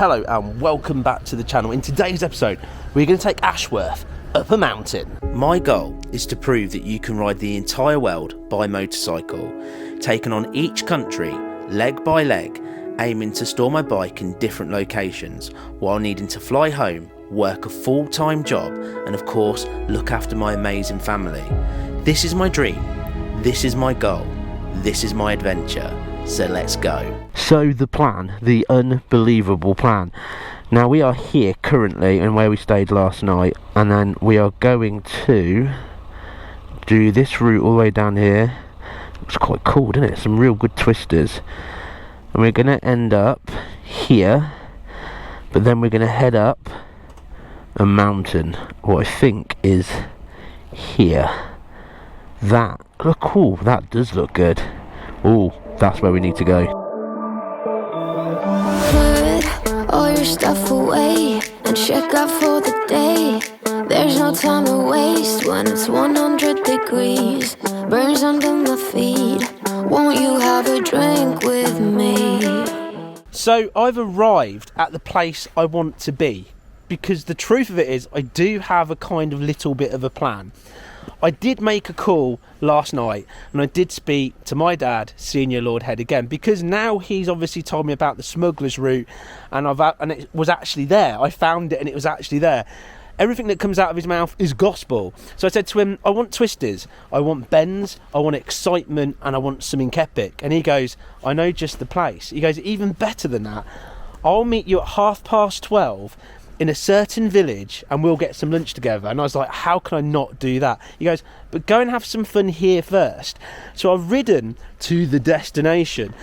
Hello and welcome back to the channel. In today's episode, we're going to take Ashworth up a mountain. My goal is to prove that you can ride the entire world by motorcycle, taking on each country leg by leg, aiming to store my bike in different locations while needing to fly home, work a full-time job, and of course look after my amazing family. This is my dream, this is my goal, this is my adventure. So let's go. So the plan, the unbelievable plan. Now we are here currently and where we stayed last night, and then we are going to do this route all the way down here. It's quite cool, isn't it? Some real good twisters. And we're going to end up here, but then we're going to head up a mountain, what I think is here. That, look cool, that does look good. Oh, that's where we need to go. Put all your stuff away and check out for the day. There's no time to waste when it's 100 degrees. Burns under my feet. Won't you have a drink with me? So I've arrived at the place I want to be, because the truth of it is I do have a kind of little bit of a plan. I did make a call last night and I did speak to my dad, Senior Lord Head, again, because now he's obviously told me about the smuggler's route, and it was actually there. I found it and it was actually there. Everything that comes out of his mouth is gospel. So I said to him, I want twisters, I want bends, I want excitement, and I want something epic. And he goes, I know just the place. He goes, even better than that, I'll meet you at 12:30 in a certain village and we'll get some lunch together. And I was like, how can I not do that? He goes, but go and have some fun here first. So I've ridden to the destination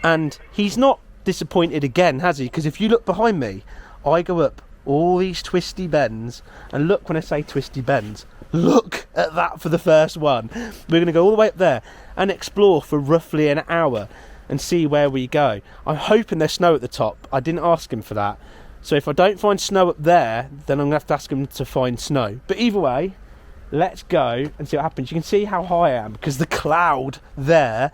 and he's not disappointed again, has he? Because if you look behind me, I go up all these twisty bends, and look, when I say twisty bends, look at that for the first one. We're going to go all the way up there and explore for roughly an hour and see where we go. I'm hoping there's snow at the top. I didn't ask him for that. So if I don't find snow up there, then I'm going to have to ask him to find snow. But either way, let's go and see what happens. You can see how high I am, because the cloud there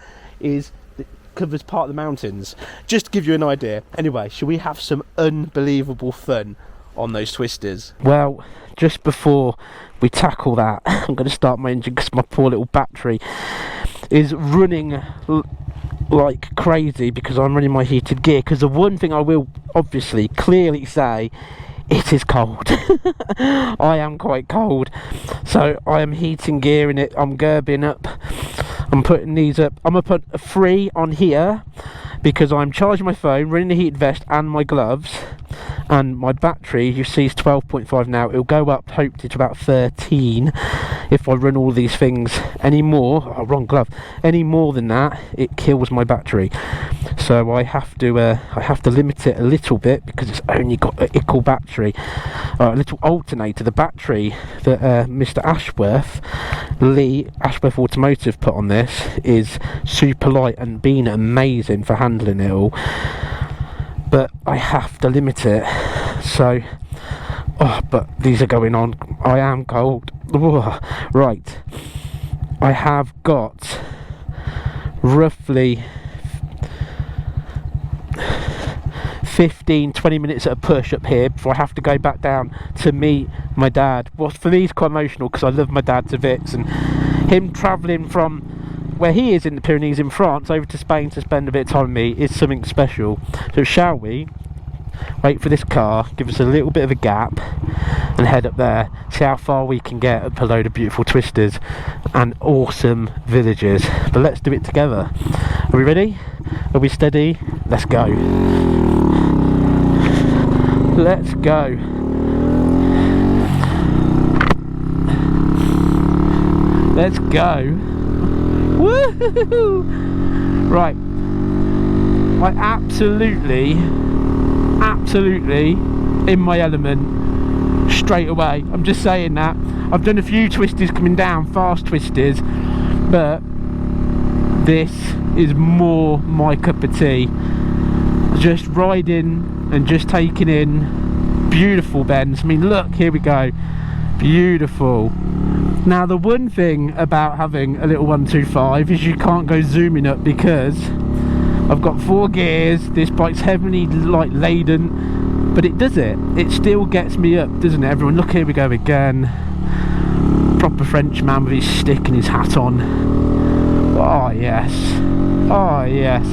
covers part of the mountains. Just to give you an idea. Anyway, shall we have some unbelievable fun on those twisters? Well, just before we tackle that, I'm going to start my engine because my poor little battery is running like crazy because I'm running my heated gear. Because the one thing I will obviously clearly say, it is cold. I am quite cold, so I am heating gear in it. I'm gerbing up, I'm putting these up. I'm going to put a 3 on here because I'm charging my phone, running the heated vest and my gloves, and my battery, you see, is 12.5 now. It'll go up hopefully to about 13 if I run all these things any more. Oh, wrong glove. Any more than that, it kills my battery. So I have to limit it a little bit because it's only got an ickle battery, a little alternator. The battery that Mr. Ashworth Automotive put on this is super light and been amazing for handling it all. But I have to limit it. So, but these are going on. I am cold. Right, I have got roughly 15-20 minutes at a push up here before I have to go back down to meet my dad. Well, for me it's quite emotional because I love my dad to bits, and him travelling from where he is in the Pyrenees in France over to Spain to spend a bit of time with me is something special. So shall we wait for this car, give us a little bit of a gap and head up there, see how far we can get up a load of beautiful twisters and awesome villages. But let's do it together. Are we ready? Are we steady? Let's go. Let's go. Let's go. Woo-hoo-hoo. Right, I absolutely in my element straight away. I'm just saying that. I've done a few twisters coming down, fast twisters, but this is more my cup of tea. Just riding and just taking in beautiful bends. I mean, look, here we go, beautiful. Now the one thing about having a little 125 is you can't go zooming up because I've got 4 gears. This bike's heavily light laden. But it does it. It still gets me up, doesn't it? Everyone, look, here we go again. Proper French man with his stick and his hat on. Oh yes. Oh yes.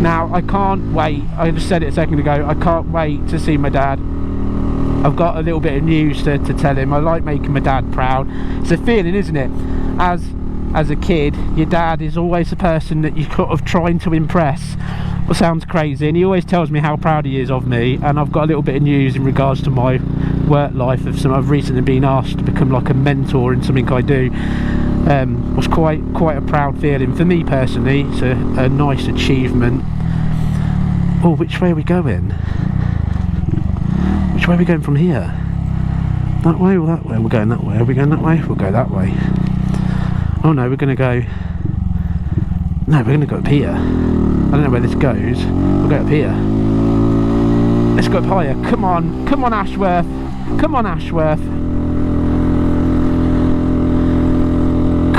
Now I can't wait. I just said it a second ago. I can't wait to see my dad. I've got a little bit of news to tell him. I like making my dad proud. It's a feeling, isn't it? As a kid, your dad is always the person that you're sort of trying to impress. Well, sounds crazy, and he always tells me how proud he is of me. And I've got a little bit of news in regards to my work life. I've recently been asked to become like a mentor in something I do. Was quite a proud feeling for me personally. It's a nice achievement. Oh, which way are we going? Which way are we going from here? That way or that way? We're going that way. Are we going that way? We'll go that way. Oh no, we're going to go... No, we're going to go up here. I don't know where this goes. We'll go up here. Let's go up higher. Come on. Come on, Ashworth. Come on, Ashworth.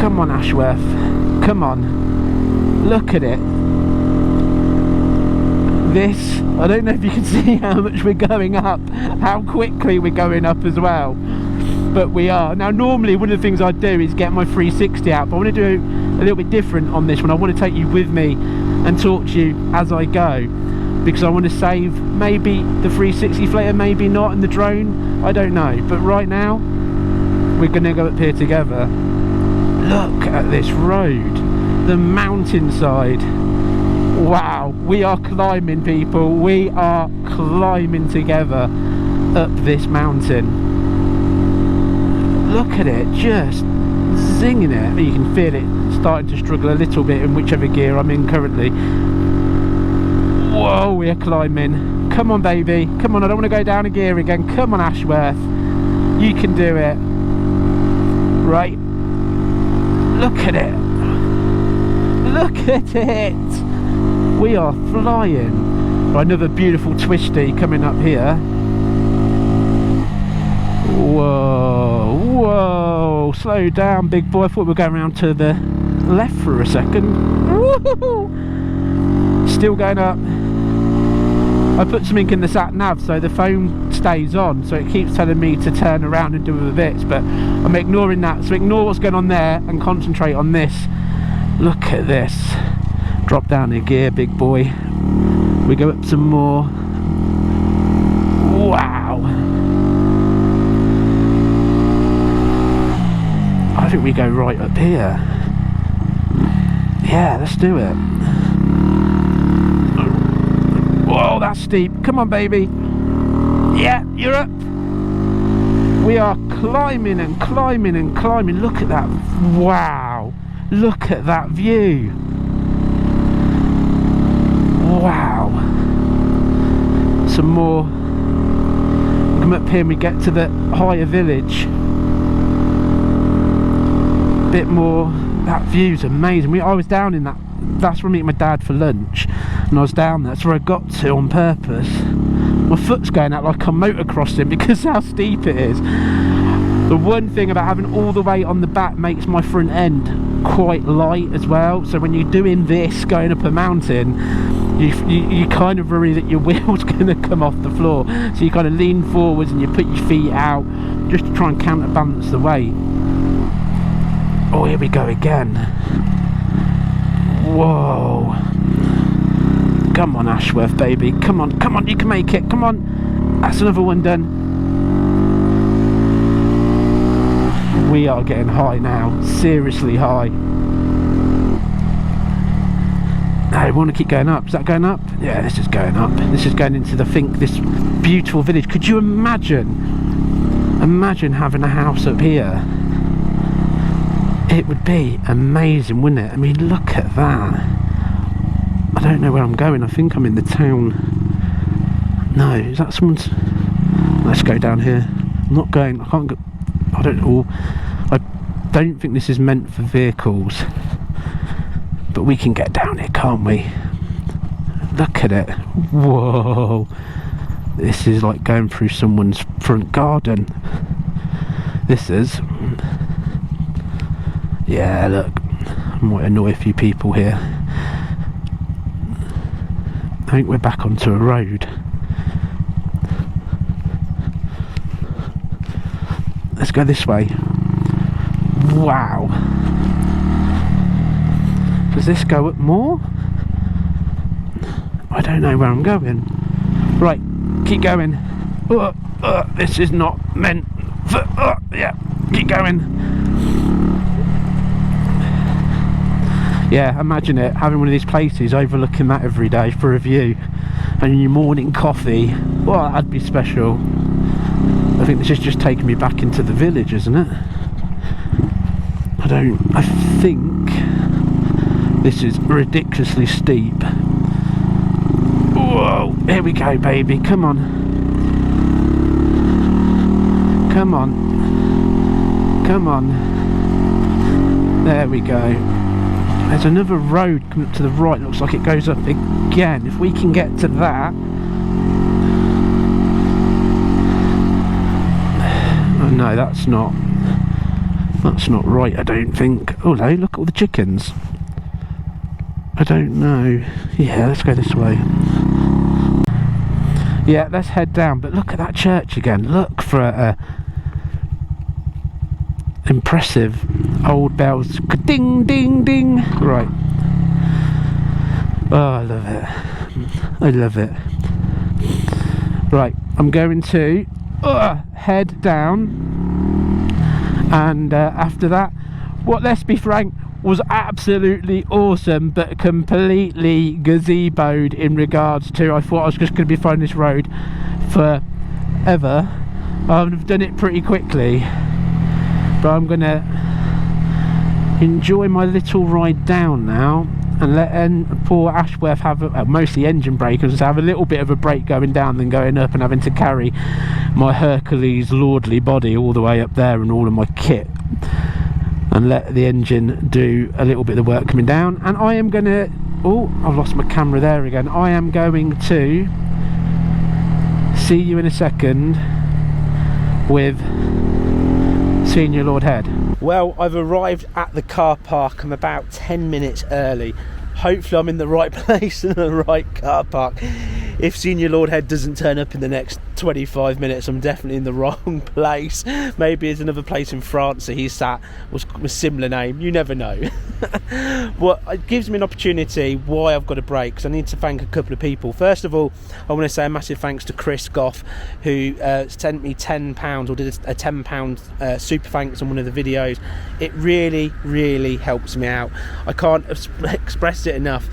Come on, Ashworth. Come on. Look at it. This, I don't know if you can see how much we're going up, how quickly we're going up as well, but we are. Now normally one of the things I do is get my 360 out, but I want to do a little bit different on this one. I want to take you with me and talk to you as I go, because I want to save maybe the 360 flater, maybe not, and the drone, I don't know. But right now we're going to go up here together. Look at this road, the mountainside. Wow, we are climbing, people. We are climbing together up this mountain. Look at it, just zinging it. You can feel it starting to struggle a little bit in whichever gear I'm in currently. Whoa, we are climbing. Come on, baby. Come on, I don't want to go down a gear again. Come on, Ashworth. You can do it. Right. Look at it. Look at it. We are flying. Right, another beautiful twisty coming up here. Whoa, whoa, slow down, big boy. I thought we were going around to the left for a second. Woo-hoo. Still going up. I put something in the sat nav so the phone stays on, so it keeps telling me to turn around and do other bits, but I'm ignoring that. So ignore what's going on there and concentrate on this. Look at this. Drop down a gear, big boy. We go up some more. Wow. I think we go right up here. Yeah, let's do it. Whoa, that's steep. Come on, baby. Yeah, you're up. We are climbing and climbing and climbing. Look at that. Wow. Look at that view. Wow. Some more. We come up here and we get to the higher village. Bit more. That view's amazing. I was down in that. That's where I meet my dad for lunch, and I was down there. That's where I got to on purpose. My foot's going out like I'm motocrossing because how steep it is. The one thing about having all the weight on the back makes my front end quite light as well. So when you're doing this, going up a mountain, you kind of worry that your wheel's going to come off the floor. So you kind of lean forwards and you put your feet out just to try and counterbalance the weight. Oh, here we go again. Whoa. Come on, Ashworth, baby. Come on, come on, you can make it. Come on. That's another one done. We are getting high now. Seriously high. I want to keep going up. Is that going up? Yeah, this is going up. This is going into this beautiful village. Could you imagine having a house up here? It would be amazing, wouldn't it? I mean, look at that. I don't know where I'm going. I think I'm in the town. No, is that someone's? Let's go down here. I'm not going. I can't go. I don't know. I don't think this is meant for vehicles, but we can get down here, can't we? Look at it. Whoa. This is like going through someone's front garden. This is. Yeah, look. I might annoy a few people here. I think we're back onto a road. go this way. Wow. Does this go up more? I don't know where I'm going. Right, keep going. This is not meant for... yeah, keep going. Yeah, imagine it, having one of these places overlooking that every day for a view, and your morning coffee. Well, that'd be special. I think this is just taking me back into the village, isn't it? I think this is ridiculously steep. Whoa, here we go, baby, come on. Come on. Come on. There we go. There's another road coming up to the right, looks like it goes up again. If we can get to that. Oh no, that's not right, I don't think. Oh no, look at all the chickens. I don't know. Yeah, let's go this way. Yeah, let's head down, but look at that church again. Look for a impressive old bells. Ding ding ding. Right. Oh, I love it. I love it. Right, I'm going to head down, and after that, what, let's be frank, was absolutely awesome, but completely gazeboed in regards to, I thought I was just going to be following this road forever. I've done it pretty quickly, but I'm going to enjoy my little ride down now and let poor Ashworth have mostly engine breakers, have a little bit of a break going down than going up and having to carry my Hercules lordly body all the way up there and all of my kit, and let the engine do a little bit of the work coming down. And I am going to... oh, I've lost my camera there again. I am going to see you in a second with Senior Lord Head. Well, I've arrived at the car park. I'm about 10 minutes early. Hopefully I'm in the right place and the right car park. If Senior Lord Head doesn't turn up in the next 25 minutes, I'm definitely in the wrong place. Maybe it's another place in France that he's sat with a similar name. You never know. Well, it gives me an opportunity why I've got a break, because I need to thank a couple of people. First of all, I want to say a massive thanks to Chris Goff, who sent me £10 or did a £10 super thanks on one of the videos. It really, really helps me out. I can't express it enough.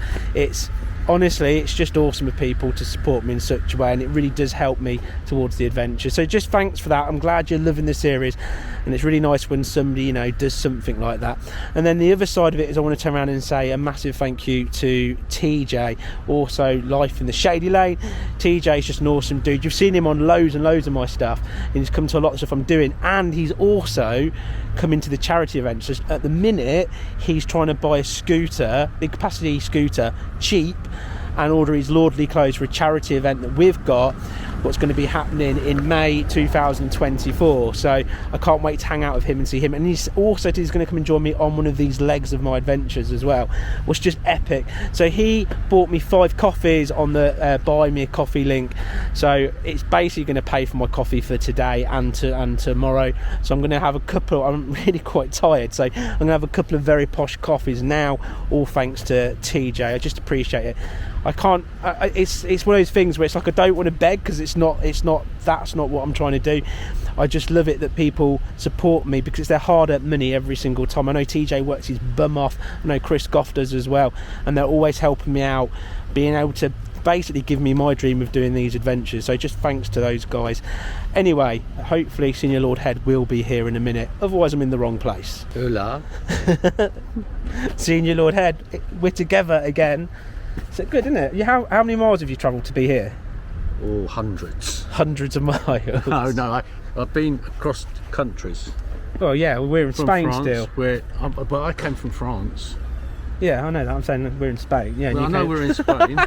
Honestly, it's just awesome of people to support me in such a way, and it really does help me towards the adventure. So just thanks for that. I'm glad you're loving the series, and it's really nice when somebody, you know, does something like that. And then the other side of it is I want to turn around and say a massive thank you to TJ, also Life in the Shady Lane. TJ is just an awesome dude. You've seen him on loads and loads of my stuff, and he's come to a lot of stuff I'm doing, and he's also come into the charity event. So at the minute he's trying to buy a scooter, big capacity scooter, cheap, and order his lordly clothes for a charity event that we've got, what's going to be happening in May 2024. So I can't wait to hang out with him and see him, and he's going to come and join me on one of these legs of my adventures as well, which is just epic. So he bought me 5 coffees on the buy me a coffee link, so it's basically going to pay for my coffee for today and tomorrow. So I'm going to have a couple, I'm really quite tired, so I'm going to have a couple of very posh coffees now, all thanks to TJ. I just appreciate it. I can't. It's one of those things where it's like I don't want to beg, because that's not what I'm trying to do. I just love it that people support me, because it's their hard-earned money every single time. I know TJ works his bum off. I know Chris Goff does as well, and they're always helping me out, being able to basically give me my dream of doing these adventures. So just thanks to those guys. Anyway, hopefully Senior Lord Head will be here in a minute. Otherwise, I'm in the wrong place. Hola. Senior Lord Head, we're together again. Is it good, isn't it? How many miles have you travelled to be here? Oh, hundreds. Hundreds of miles. No, I've been across countries. Well, yeah, we're in Spain France, still. But I came from France. Yeah, I know that. I'm saying that we're in Spain. Yeah, well, I know we're in Spain.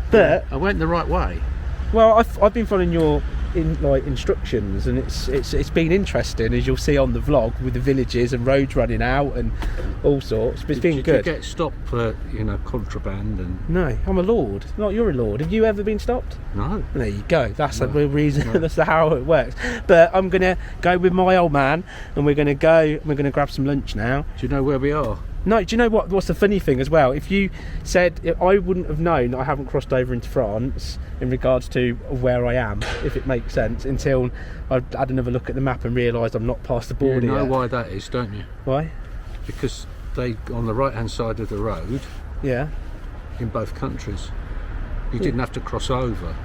But I went the right way. Well, I've been following your instructions, and it's been interesting, as you'll see on the vlog, with the villages and roads running out and all sorts. But it's been good. Did you get stopped for contraband and? No, I'm a lord. Not you're a lord. Have you ever been stopped? No. There you go. That's the real reason. No. That's how it works. But I'm gonna go with my old man, and we're gonna grab some lunch now. Do you know where we are? No, do you know what's the funny thing as well? If you said, I wouldn't have known I haven't crossed over into France in regards to where I am, if it makes sense, until I had another look at the map and realised I'm not past the border You know yet. why that is, don't you? Why? Because they, on the right hand side of the road, Yeah. in both countries, you didn't have to cross over.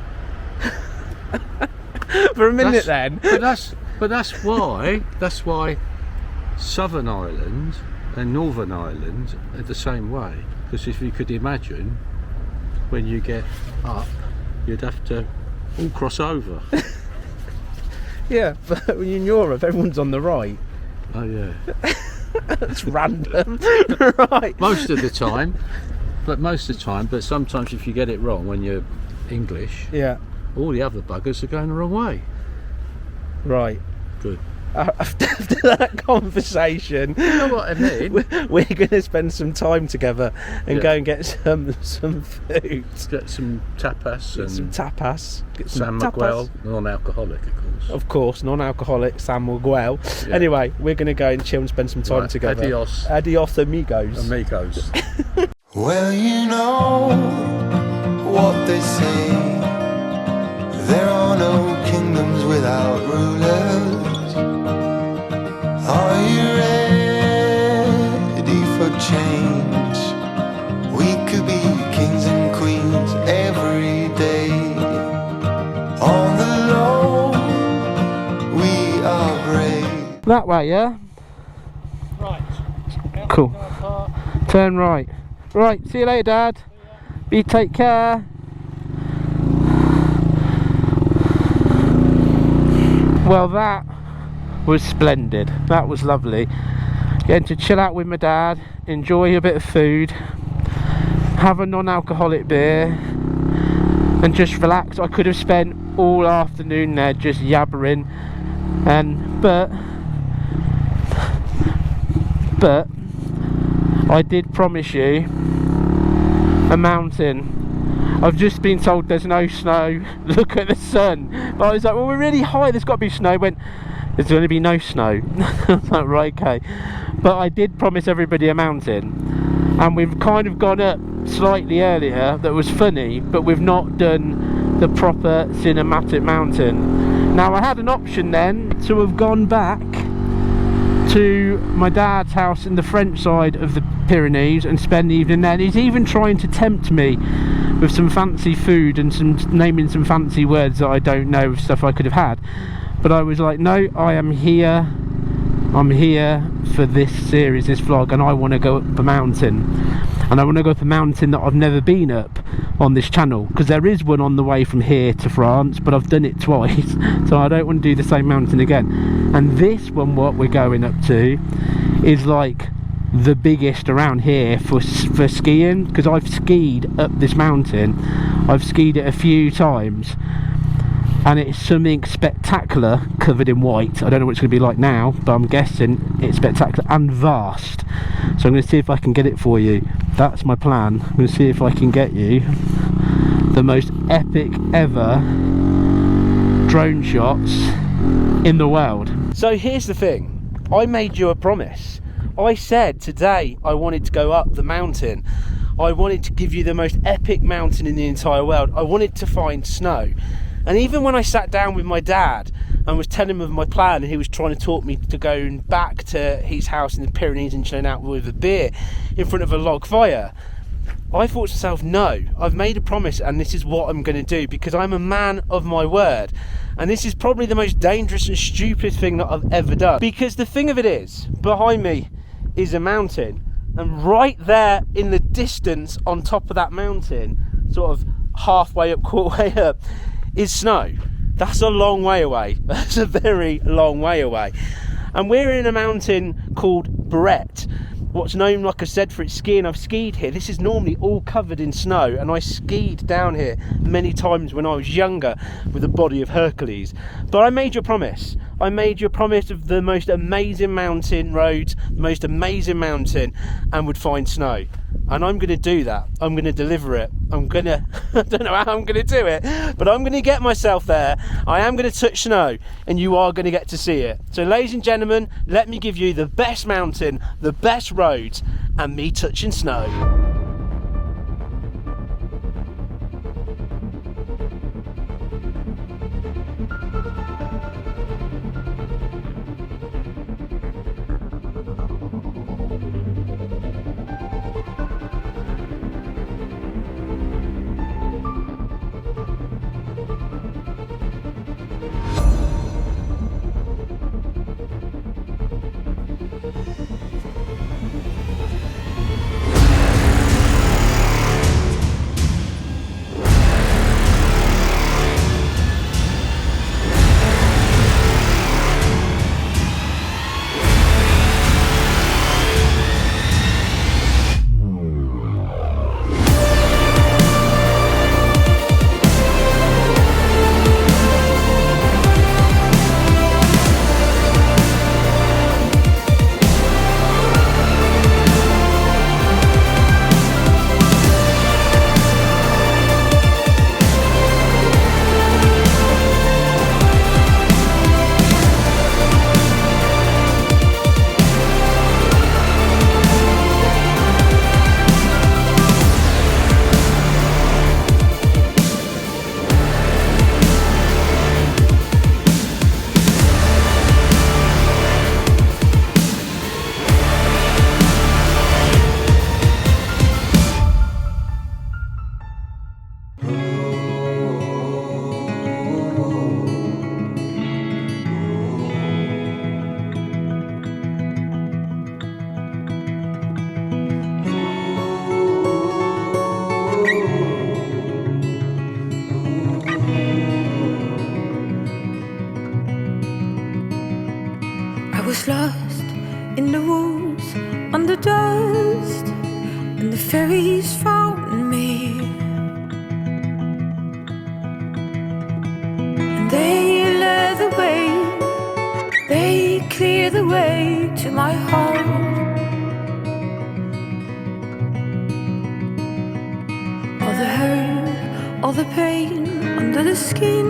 For a minute then. But that's why Southern Ireland and Northern Ireland are the same way. Because if you could imagine, when you get up, you'd have to all cross over. Yeah, but when you're in Europe, everyone's on the right. Oh yeah. That's random. Right. Most of the time. But sometimes if you get it wrong when you're English, Yeah. all the other buggers are going the wrong way. Right. Good. After that conversation, You know what I mean? we're going to spend some time together and Yeah. go and get some food. Get some tapas Get and some tapas. Get San some Miguel, tapas. non-alcoholic, of course. Of course, non-alcoholic San Miguel. Yeah. Anyway, we're going to go and chill and spend some time Right, together. adios. Adios, amigos. Amigos. Well, you know what they say. There are no kingdoms without rulers. Are you ready for change? We could be kings and queens every day. On the low, we are brave. That way, yeah? Right. Cool. Turn right. Right, see you later, Dad. You take care. Well, that was splendid. That was lovely. Getting to chill out with my dad, enjoy a bit of food, have a non-alcoholic beer, and just relax. I could have spent all afternoon there just yabbering, but I did promise you a mountain. I've just been told there's no snow. Look at the sun. But I was like, well, we're really high, there's got to be snow. Went, there's going to be no snow. I was like, right, okay. But I did promise everybody a mountain, and we've kind of gone up slightly earlier. That was funny, but we've not done the proper cinematic mountain. Now, I had an option then to have gone back to my dad's house in the French side of the Pyrenees and spend the evening there. And he's even trying to tempt me with some fancy food and naming some fancy words that I don't know of stuff I could have had. But I was like, no, I'm here for this series, this vlog, and I want to go up a mountain. And I want to go up a mountain that I've never been up on this channel, because there is one on the way from here to France, but I've done it twice, so I don't want to do the same mountain again. And this one, what we're going up to, is like the biggest around here for skiing, because I've skied up this mountain. I've skied it a few times, and it's something spectacular, covered in white. I don't know what it's going to be like now, but I'm guessing it's spectacular and vast. So I'm going to see if I can get it for you. That's my plan. I'm going to see if I can get you the most epic ever drone shots in the world. So here's the thing. I made you a promise. I said today I wanted to go up the mountain. I wanted to give you the most epic mountain in the entire world. I wanted to find snow. And even when I sat down with my dad and was telling him of my plan, and he was trying to talk me to going back to his house in the Pyrenees and chilling out with a beer in front of a log fire, I thought to myself, no, I've made a promise and this is what I'm going to do, because I'm a man of my word. And this is probably the most dangerous and stupid thing that I've ever done. Because the thing of it is, behind me is a mountain, and right there in the distance on top of that mountain, sort of halfway up, quarter way up, is snow. That's a long way away. That's a very long way away. And we're in a mountain called Beret. what's known, like I said, for its skiing. I've skied here. This is normally all covered in snow, and I skied down here many times when I was younger with the body of Hercules. But I made you a promise. I made you a promise of the most amazing mountain roads, the most amazing mountain, and would find snow. And I'm going to do that. I'm going to deliver it. I don't know how I'm going to do it, but I'm going to get myself there. I am going to touch snow, and you are going to get to see it. So ladies and gentlemen, let me give you the best mountain, the best roads, and me touching snow. was lost in the woods, under dust, and the fairies found me. And they led the way, they cleared the way to my heart. All the hurt, all the pain under the skin,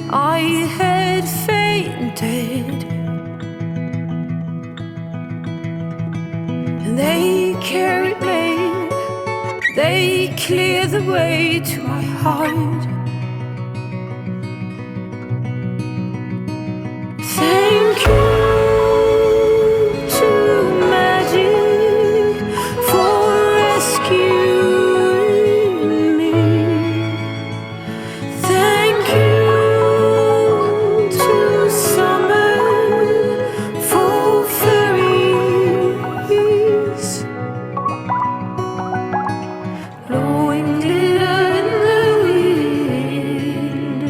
I had fainted. And they carried me, they cleared the way to my heart. Thank you to magic for rescuing me. Thank you to summer for fairies, blowing glitter in the wind.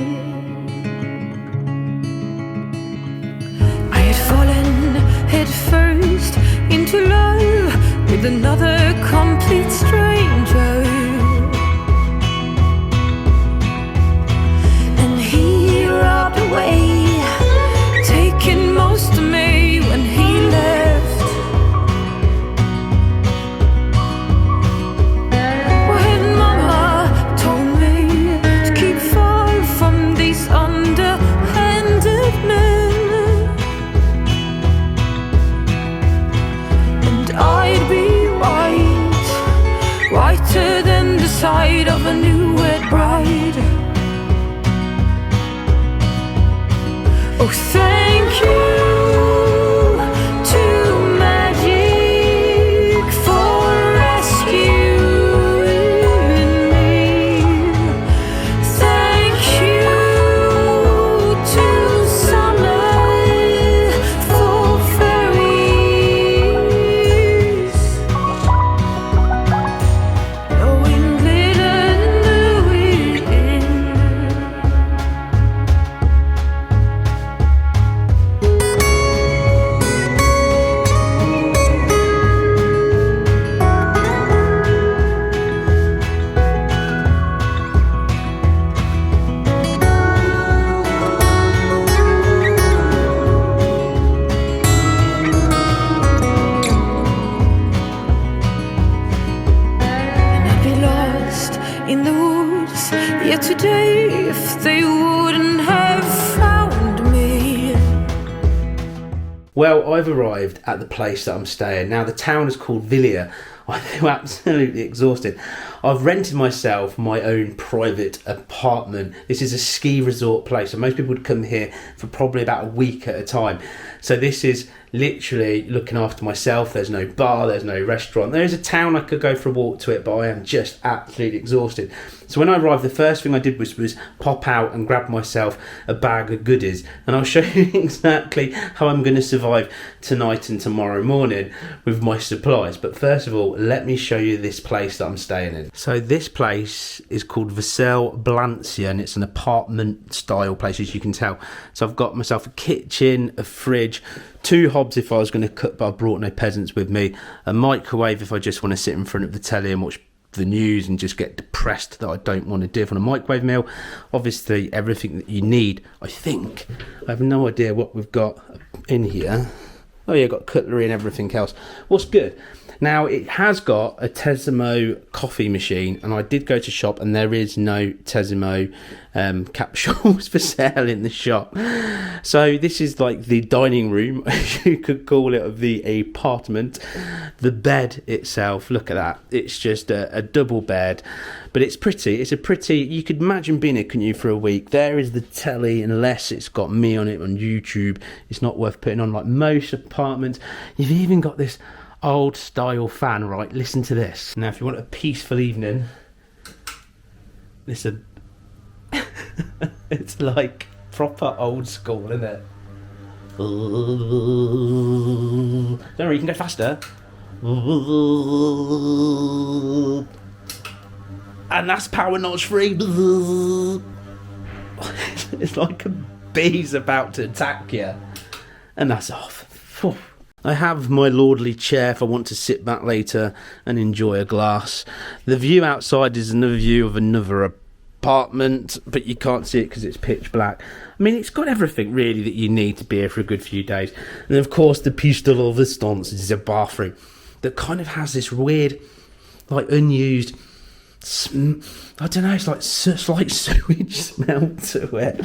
I had fallen head first into love with another complete stranger, and he robbed away, taking most of me when he left. When mama told me to keep far from these underhanded men, and I'd be white, whiter than the side of a new-wed bride. Oh, thank you to magic for rescuing me. Thank you to summer for fairies, blowing glitter in the wind. Well, I've arrived at the place that I'm staying. Now, the town is called Villiers. I feel absolutely exhausted. I've rented myself my own private apartment. This is a ski resort place, so most people would come here for probably about a week at a time. So this is literally looking after myself. There's no bar, there's no restaurant. There is a town I could go for a walk to it, but I am just absolutely exhausted. So when I arrived, the first thing I did was pop out and grab myself a bag of goodies, and I'll show you exactly how I'm going to survive tonight and tomorrow morning with my supplies. But first of all, let me show you this place that I'm staying in. So this place is called Vassel Blancia, and it's an apartment style place, as you can tell. So I've got myself a kitchen, a fridge, 2 hobs if I was going to cook, but I brought no peasants with me, a microwave if I just want to sit in front of the telly and watch the news and just get depressed that I don't want to do it on a microwave meal. Obviously everything that you need, I think. I have no idea what we've got in here. Oh yeah, got cutlery and everything else. What's good? Now, it has got a Tessimo coffee machine, and I did go to shop and there is no Tessimo capsules for sale in the shop. So this is like the dining room, you could call it, of the apartment. The bed itself, look at that. It's just a double bed, but it's pretty. It's a pretty, you could imagine being here, couldn't you, for a week. There is the telly, unless it's got me on it on YouTube. It's not worth putting on like most apartments. You've even got this old style fan, right? Listen to this. Now, if you want a peaceful evening, listen. It's like proper old school, isn't it? Don't worry, you can go faster. And that's power notch free. It's like a bee's about to attack you. And that's off. I have my lordly chair if I want to sit back later and enjoy a glass. The view outside is another view of another apartment, but you can't see it because it's pitch black. I mean, it's got everything really that you need to be here for a good few days. And of course, the piece de resistance is a bathroom that kind of has this weird, like, unused, I don't know, it's like slight sewage smell to it.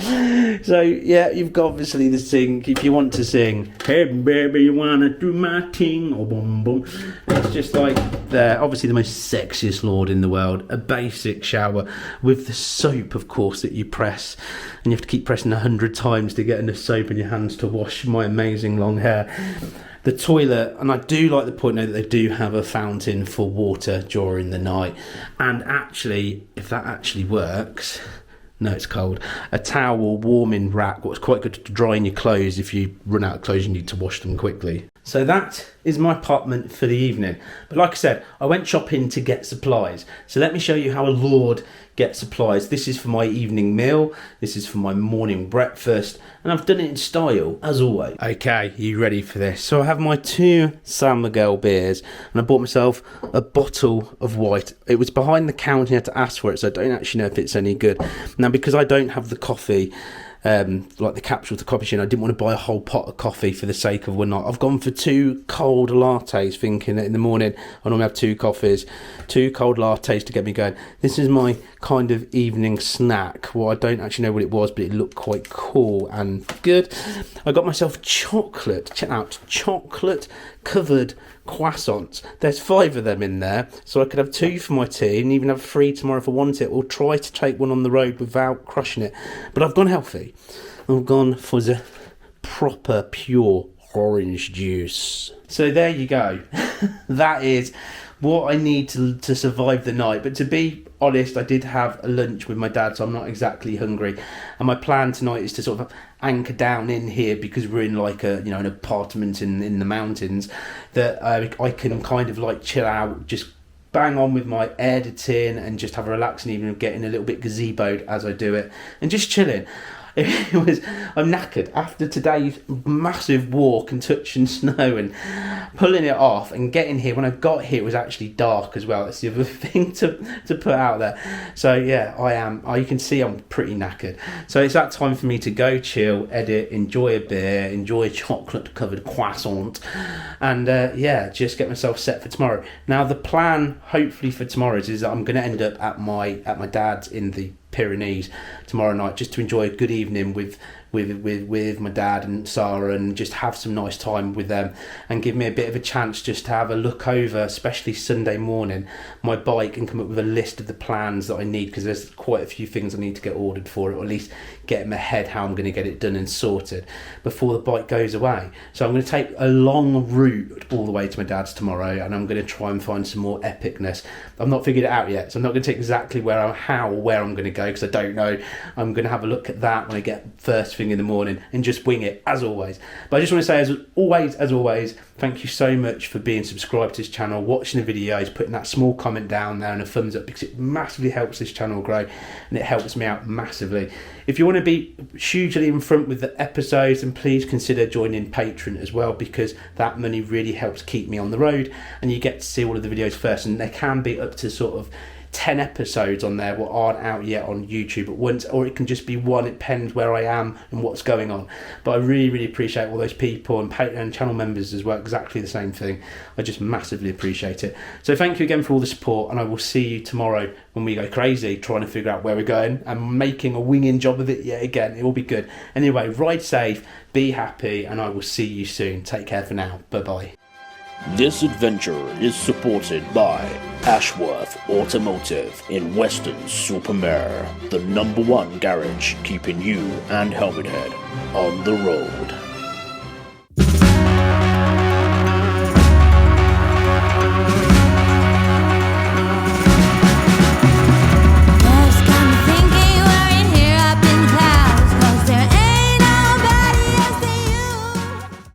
So yeah, you've got obviously the sink. If you want to sing, hey baby, you wanna do my ting, or boom boom, it's just like obviously the most sexiest lord in the world. A basic shower with the soap, of course, that you press, and you have to keep pressing 100 times to get enough soap in your hands to wash my amazing long hair. The toilet, and I do like the point now that they do have a fountain for water during the night. And actually, if that actually works, no, it's cold, a towel warming rack, what's quite good to drying your clothes. If you run out of clothes, you need to wash them quickly. So that is my apartment for the evening. But like I said, I went shopping to get supplies. So let me show you how a lord gets supplies. This is for my evening meal. This is for my morning breakfast. And I've done it in style, as always. Okay, you ready for this? So I have my 2 San Miguel beers, and I bought myself a bottle of white. It was behind the counter, you had to ask for it, so I don't actually know if it's any good. Now, because I don't have the coffee, like the capsule to coffee machine, I didn't want to buy a whole pot of coffee for the sake of one night. I've gone for 2 cold lattes, thinking that in the morning I normally have 2 coffees, 2 cold lattes to get me going. This is my kind of evening snack. Well, I don't actually know what it was, but it looked quite cool and good. I got myself chocolate, check out, chocolate covered croissants. There's 5 of them in there, so I could have 2 for my tea and even have 3 tomorrow if I want it, or try to take one on the road without crushing it. But I've gone healthy. I've gone for the proper pure orange juice. So there you go. That is what I need to survive the night. But to be honest, I did have a lunch with my dad, so I'm not exactly hungry. And my plan tonight is to sort of anchor down in here, because we're in like a, you know, an apartment in the mountains, that I can kind of like chill out, just bang on with my editing and just have a relaxing evening of getting a little bit gazeboed as I do it and just chilling. I'm knackered after today's massive walk and touching snow and pulling it off, and getting here. When I got here, it was actually dark as well. That's the other thing to put out there. So yeah, I am. You can see I'm pretty knackered. So it's that time for me to go chill, edit, enjoy a beer, enjoy a chocolate covered croissant, and yeah, just get myself set for tomorrow. Now the plan, hopefully for tomorrow, is that I'm going to end up at my dad's in the Pyrenees tomorrow night, just to enjoy a good evening with my dad and Sarah, and just have some nice time with them, and give me a bit of a chance just to have a look over, especially Sunday morning, my bike, and come up with a list of the plans that I need, because there's quite a few things I need to get ordered for it, or at least get in my head how I'm going to get it done and sorted before the bike goes away. So I'm going to take a long route all the way to my dad's tomorrow, and I'm going to try and find some more epicness. I've not figured it out yet, so I'm not going to take exactly where I'm going to go, because I don't know. I'm going to have a look at that when I get first thing in the morning and just wing it, as always. But I just want to say, as always, thank you so much for being subscribed to this channel, watching the videos, putting that small comment down there and a thumbs up, because it massively helps this channel grow, and it helps me out massively. If you want to be hugely in front with the episodes, then please consider joining Patreon as well, because that money really helps keep me on the road, and you get to see all of the videos first, and there can be up to sort of 10 episodes on there what aren't out yet on YouTube at once, or it can just be one. It depends where I am and what's going on. But I really appreciate all those people and channel members as well, exactly the same thing. I just massively appreciate it. So thank you again for all the support, and I will see you tomorrow when we go crazy trying to figure out where we're going and making a winging job of it yet again. It will be good. Anyway, ride safe, be happy, and I will see you soon. Take care for now. Bye bye. This adventure is supported by Ashworth Automotive in Weston-super-Mare, the #1 garage keeping you and Helmet Head on the road.